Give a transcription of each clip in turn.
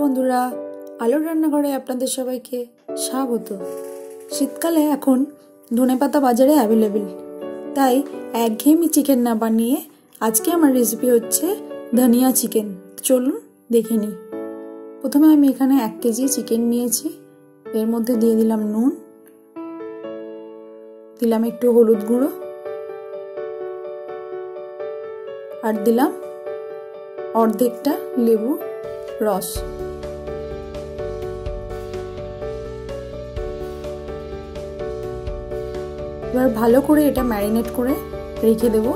বন্ধুরা, আলোর রান্নাঘরে আপনাদের সবাইকে স্বাগত। শীতকালে এখন ধনেপাতা বাজারে অ্যাভেলেবেল, তাই একঘেয়েমি চিকেন না বানিয়ে আজকে আমার রেসিপি হচ্ছে ধনিয়া চিকেন। চলুন দেখে নিই। প্রথমে আমি এখানে 1 কেজি চিকেন নিয়েছি। এর মধ্যে দিয়ে দিলাম নুন, দিলাম একটু হলুদ গুঁড়ো, আর দিলাম অর্ধেকটা লেবু রস। এবার ভালো করে এটা ম্যারিনেট করে রেখে দেব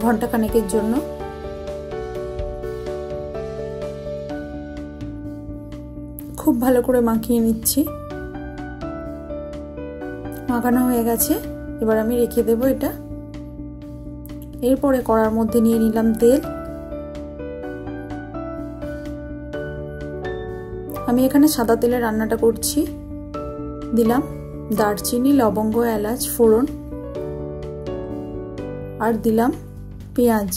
ঘন্টা খানেকের জন্য। খুব ভালো করে মাখিয়ে নিচ্ছি। মাখানো হয়ে গেছে, এবার আমি রেখে দেব এটা। এরপরে কড়ার মধ্যে নিয়ে নিলাম তেল। আমি এখানে সাদা তেলে রান্নাটা করছি। দিলাম দারচিনি, লবঙ্গ, এলাচ ফোড়ন, আর দিলাম পেঁয়াজ।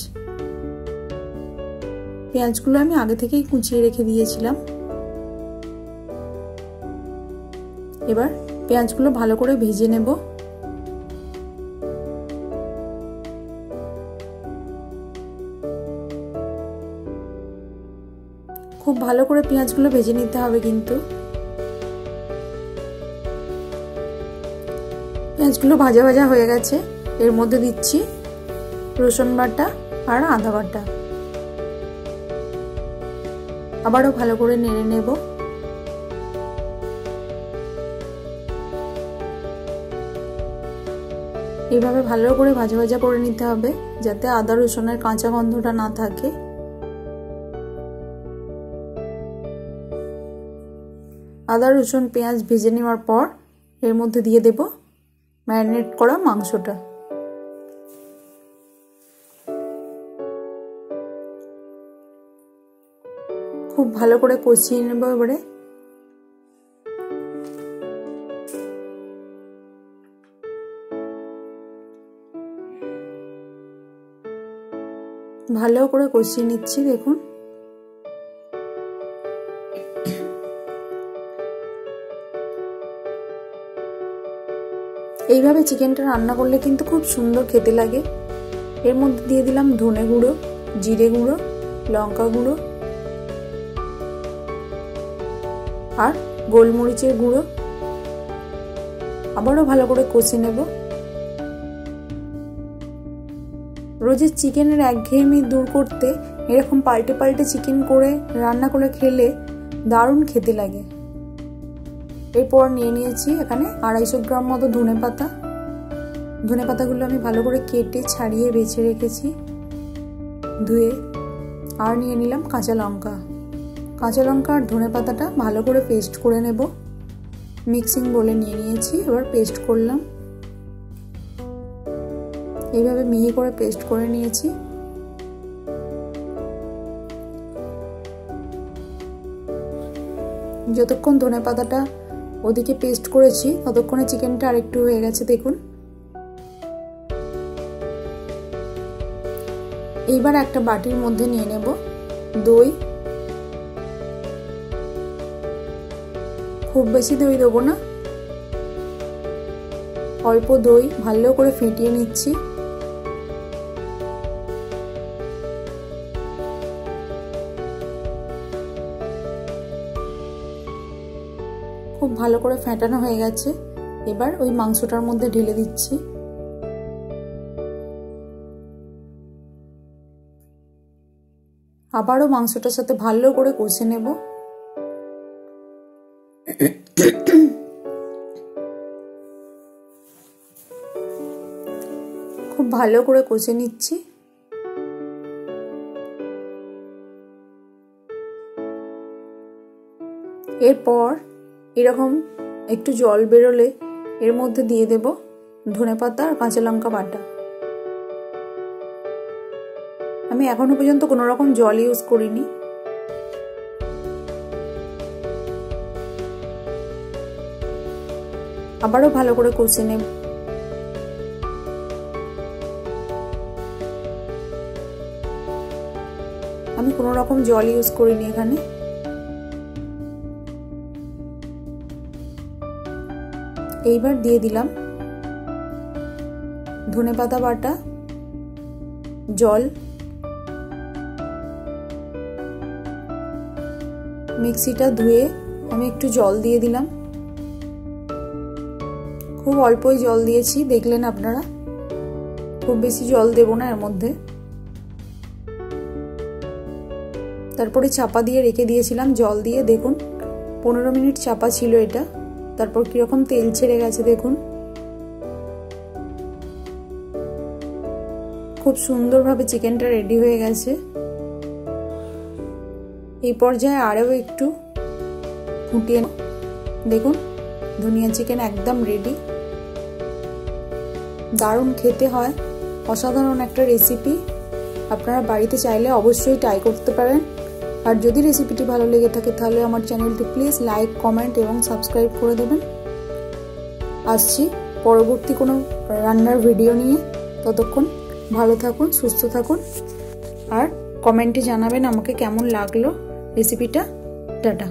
পেঁয়াজগুলো আমি আগে থেকেই কুচিয়ে রেখে দিয়েছিলাম। এবার পেঁয়াজগুলো ভালো করে ভেজে নেব। খুব ভালো করে পেঁয়াজগুলো ভেজে নিতে হবে কিন্তু। পেঁয়াজগুলো ভাজা ভাজা হয়ে গেছে। এর মধ্যে দিচ্ছি রসুন বাটা আর আদা বাটা। আবারও ভালো করে নেড়ে নেব। এইভাবে ভালো করে ভাজা ভাজা করে নিতে হবে, যাতে আদা রসুনের কাঁচা গন্ধটা না থাকে। আদা রসুন পেঁয়াজ ভেজে নেওয়ার পর এর মধ্যে দিয়ে দেব ম্যারিনেট করা মাংসটা। খুব ভালো করে কষিয়ে নেব। এবারে ভালো করে কষিয়ে নিচ্ছি। দেখুন এইভাবে চিকেনটা রান্না করলে কিন্তু খুব সুন্দর খেতে লাগে। এর মধ্যে দিয়ে দিলাম ধনে গুঁড়ো, জিরে গুঁড়ো, লঙ্কা গুঁড়ো আর গোলমরিচের গুঁড়ো। আবারও ভালো করে কষে নেব। রোজের চিকেনের একঘেয়েমি দূর করতে এরকম পাল্টে পাল্টে চিকেন করে রান্না করে খেলে দারুণ খেতে লাগে। এরপর নিয়ে নিয়েছি এখানে 250 গ্রাম মতো ধনেপাতা। ধনেপাতাগুলো আমি ভালো করে কেটে ছাড়িয়ে বেছে রেখেছি ধুয়ে। আর নিয়ে নিলাম কাঁচা লঙ্কা। কাঁচা লঙ্কা আর ধনেপাতাটা ভালো করে পেস্ট করে নেব। মিক্সিং বলে নিয়ে নিয়েছি, এবার পেস্ট করলাম। এইভাবে মিহি করে পেস্ট করে নিয়েছি। যতক্ষণ ধনেপাতাটা ওদিকে পেস্ট করেছি ততক্ষণে চিকেনটা আরেকটু হয়ে গেছে। দেখুন এইবার একটা বাটির মধ্যে নিয়ে নেব দই। খুব বেশি দই দেবো না, অল্প দই ভালো করে ফেটিয়ে নিচ্ছি। খুব ভালো করে ফেটানো হয়ে গেছে। এবার ওই মাংসটার মধ্যে ঢেলে দিচ্ছি। আবারও মাংসটার সাথে ভালো করে কষে নেব। খুব ভালো করে কষে নিচ্ছি। এরপর এরকম একটু জল বেরোলে এর মধ্যে দিয়ে দেব ধনেপাতা আর কাঁচা লঙ্কা বাটা। আমি এখনো পর্যন্ত কোনো রকম জল ইউজ করিনি। আবারও ভালো করে কষে নেব। আমি কোনো রকম জল ইউজ করিনি এখানে। এইবার দিয়ে দিলাম ধনেপাতা বাটা, জল, মিক্সিটা ধুয়ে আমি একটু জল দিয়ে দিলাম। খুব অল্পই জল দিয়েছি, দেখলেন আপনারা, খুব বেশি জল দেব না এর মধ্যে। তারপরে চাপা দিয়ে রেখে দিয়েছিলাম জল দিয়ে, দেখুন 15 মিনিট চাপা ছিল এটা। তারপর কিরকম তেল ছেড়ে গেছে দেখুন, খুব সুন্দরভাবে চিকেনটা রেডি হয়ে গেছে। এই পর্যায়ে আরও একটু ফুটিয়ে দেখুন, ধনিয়া চিকেন একদম রেডি। দারুণ খেতে হয়, অসাধারণ একটা রেসিপি। আপনারা বাড়িতে চাইলে অবশ্যই ট্রাই করতে পারেন। আর যদি রেসিপিটি ভালো লেগে থাকে তাহলে আমার চ্যানেলটি প্লিজ লাইক, কমেন্ট এবং সাবস্ক্রাইব করে দেবেন। আসছি পরবর্তী কোনো রান্নার ভিডিও নিয়ে। ততক্ষণ ভালো থাকুন, সুস্থ থাকুন, আর কমেন্টে জানাবেন আমাকে কেমন লাগলো রেসিপিটা। টাটা।